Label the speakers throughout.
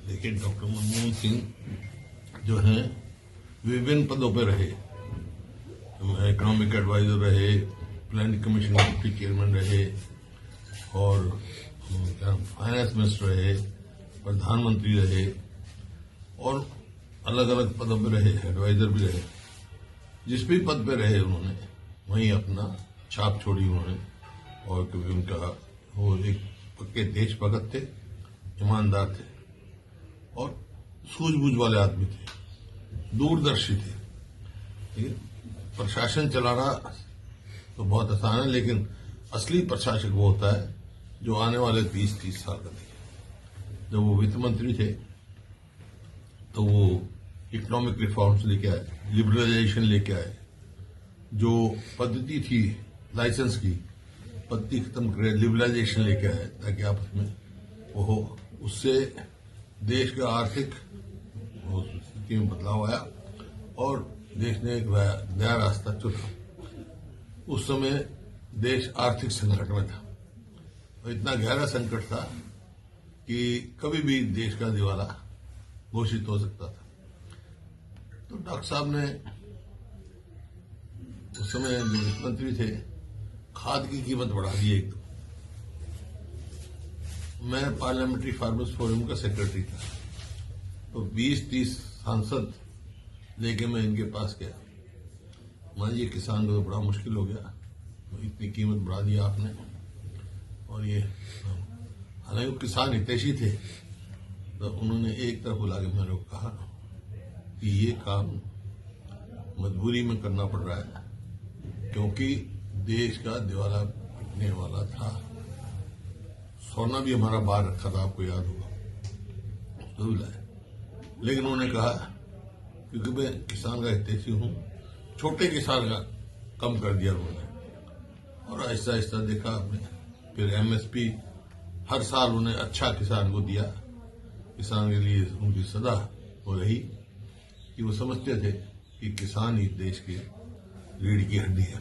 Speaker 1: देखिए, डॉक्टर मनमोहन सिंह जो हैं विभिन्न पदों पर रहे। इकोनॉमिक एडवाइजर रहे, प्लानिंग कमीशन के डिप्टी चेयरमैन रहे और फाइनेंस मिनिस्टर रहे, प्रधानमंत्री रहे और अलग अलग पदों पर रहे, एडवाइजर भी रहे। जिस भी पद पे रहे उन्होंने वहीं अपना छाप छोड़ी उन्होंने। और क्योंकि उनका वो एक पक्के देशभक्त थे, ईमानदार थे और सूझबूझ वाले आदमी थे, दूरदर्शी थे। ठीक है, प्रशासन चलाना तो बहुत आसान है, लेकिन असली प्रशासक वो होता है जो आने वाले 20-30 साल का देखे। जब वो वित्त मंत्री थे तो वो इकोनॉमिक रिफॉर्म्स लेके आए, लिबरलाइजेशन लेके आए। जो पद्धति थी लाइसेंस की पद्धति खत्म करे, लिबरलाइजेशन लेके आए ताकि आपस में वो हो। उससे देश का आर्थिक स्थिति में बदलाव आया और देश ने एक नया रास्ता चुना। उस समय देश आर्थिक संकट में था और इतना गहरा संकट था कि कभी भी देश का दिवाला घोषित हो सकता था। तो डॉक्टर साहब ने उस समय जो वित्त मंत्री थे, खाद की कीमत बढ़ा दी एक। मैं पार्लियामेंट्री फार्मर्स फोरम का सेक्रेटरी था, तो 20-30 सांसद लेके मैं इनके पास गया। मानिए किसान को तो बड़ा मुश्किल हो गया, तो इतनी कीमत बढ़ा दी आपने। और ये हालांकि वो किसान हितैषी थे, तो उन्होंने एक तरफ बुला के मेरे को कहा कि ये काम मजबूरी में करना पड़ रहा है क्योंकि देश का दिवाला पिटने वाला था। सोना भी हमारा बाहर रखा था, आपको याद होगा, तो लाए। लेकिन उन्होंने कहा क्योंकि मैं किसान का हितैषी हूं, छोटे किसान का कम कर दिया उन्होंने। और आहिस्ता आहिस्ता देखा आपने, फिर एमएसपी हर साल उन्हें अच्छा किसान को दिया। किसान के लिए उनकी सदा हो रही कि वो समझते थे कि किसान ही देश की रीढ़ की हड्डी है।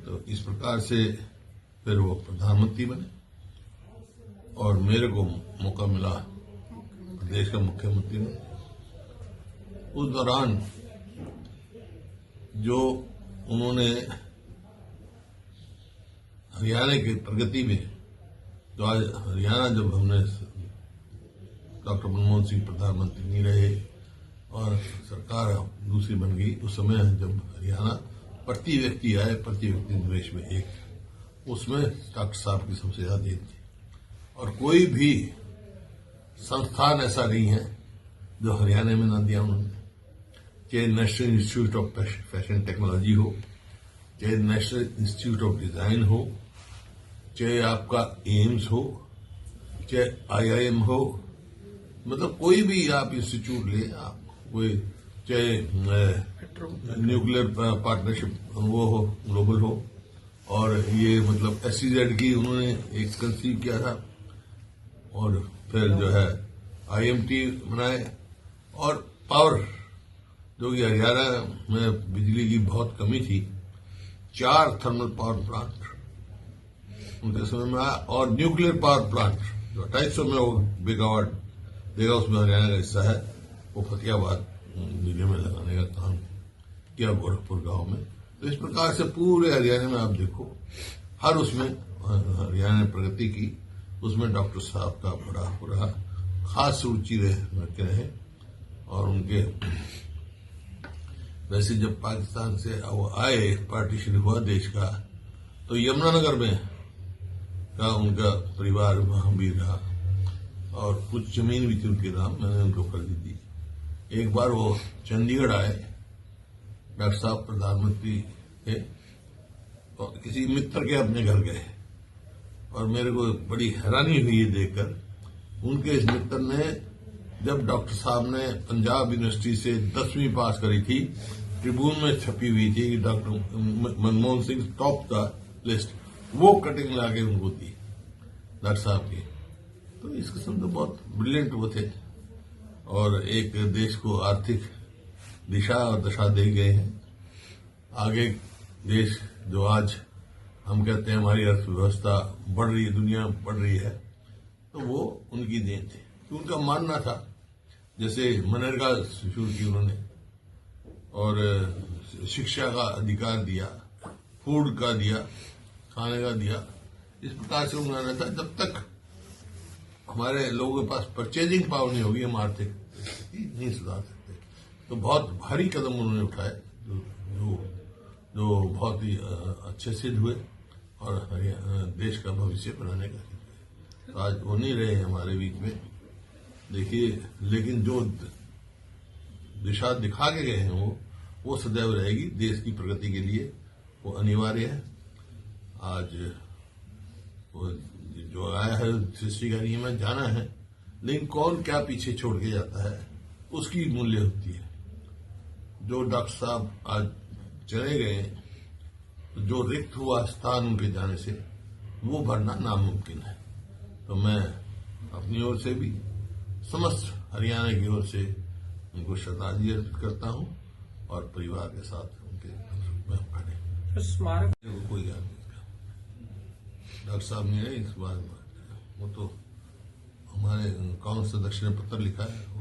Speaker 1: तो इस प्रकार से फिर वो प्रधानमंत्री बने और मेरे को मौका मिला प्रदेश का मुख्यमंत्री बने। उस दौरान जो उन्होंने हरियाणा की प्रगति में, तो आज हरियाणा जब हमने डॉक्टर मनमोहन सिंह प्रधानमंत्री नहीं रहे और सरकार दूसरी बन गई, उस समय जब हरियाणा प्रति व्यक्ति आय, प्रति व्यक्ति निवेश में एक, उसमें डॉक्टर साहब की सबसे ज्यादा देन थी। और कोई भी संस्थान ऐसा नहीं है जो हरियाणा में ना दिया उन्होंने। चाहे national institute of fashion technology हो, चाहे नेशनल इंस्टीट्यूट ऑफ डिजाइन हो, चाहे आपका एम्स हो, चाहे आईआईएम हो, मतलब कोई भी आप इंस्टीट्यूट ले, आप कोई चाहे न्यूक्लियर पार्टनरशिप वो हो, ग्लोबल हो, और ये मतलब SEZ की उन्होंने एक कंसीव किया था और फिर जो है IMT बनाए। और पावर, जो कि हरियाणा में बिजली की बहुत कमी थी, 4 थर्मल पावर प्लांट उनके समय में आया। और न्यूक्लियर पावर प्लांट जो 250 मेगावाट देगा, उसमें हरियाणा का हिस्सा है। वो फतेहाबाद जिले में लगाने का काम किया, गोरखपुर गांव में। तो इस प्रकार से पूरे हरियाणा में आप देखो, हर उसमें हरियाणा ने प्रगति की। उसमें डॉक्टर साहब का बड़ा खास रुचि रहे। और उनके वैसे जब पाकिस्तान से वो आए, पार्टीशन हुआ देश का, तो यमुनानगर में का उनका परिवार वहां भी रहा और कुछ जमीन भी थी उनके नाम, मैंने उनको खरीदी दी। एक बार वो चंडीगढ़ आए, डॉक्टर साहब प्रधानमंत्री थे, और किसी मित्र के अपने घर गए और मेरे को बड़ी हैरानी हुई ये देखकर। उनके इस मित्र ने, जब डॉक्टर साहब ने पंजाब यूनिवर्सिटी से 10वीं पास करी थी, ट्रिब्यून में छपी हुई थी कि doctor Manmohan Singh top the list, वो कटिंग लाके उनको दी डॉक्टर साहब की। तो इस किस्म तो बहुत ब्रिलियंट वो थे और एक देश को आर्थिक दिशा और दशा दे गए हैं। आगे देश जो आज हम कहते हैं हमारी अर्थव्यवस्था बढ़ रही है, दुनिया बढ़ रही है, तो वो उनकी देन थी। कि उनका मानना था, जैसे मनरेगा शुरू की उन्होंने और शिक्षा का अधिकार दिया, फूड का दिया, खाने का दिया, इस प्रकार से उन्होंने था जब तक हमारे लोगों के पास परचेजिंग पावर नहीं होगी हम आर्थिक स्थिति नहीं सुधार सकते। तो बहुत भारी कदम उन्होंने उठाए जो बहुत ही अच्छे सिद्ध हुए और देश का भविष्य बनाने का सिद्ध हुए। तो आज वो नहीं रहे हमारे बीच में, देखिए, लेकिन जो दिशा दिखा के गए हैं वो सदैव रहेगी देश की प्रगति के लिए, वो अनिवार्य है। आज वो जो आया है सृष्टि का नियम है, जाना है, लेकिन कौन क्या पीछे छोड़ के जाता है उसकी मूल्य होती है। जो डॉक्टर साहब आज चले गए, तो जो रिक्त हुआ स्थान उनके जाने से वो भरना नामुमकिन है। तो मैं अपनी ओर से भी समस्त हरियाणा की ओर से उनको श्रद्धांजलि अर्पित करता हूं और परिवार के साथ उनके में खड़े।
Speaker 2: स्मारक
Speaker 1: कोई याद नहीं, डॉक्टर साहब ने इस बात में वो तो हमारे कांग्रेस अध्यक्ष ने पत्र लिखा है,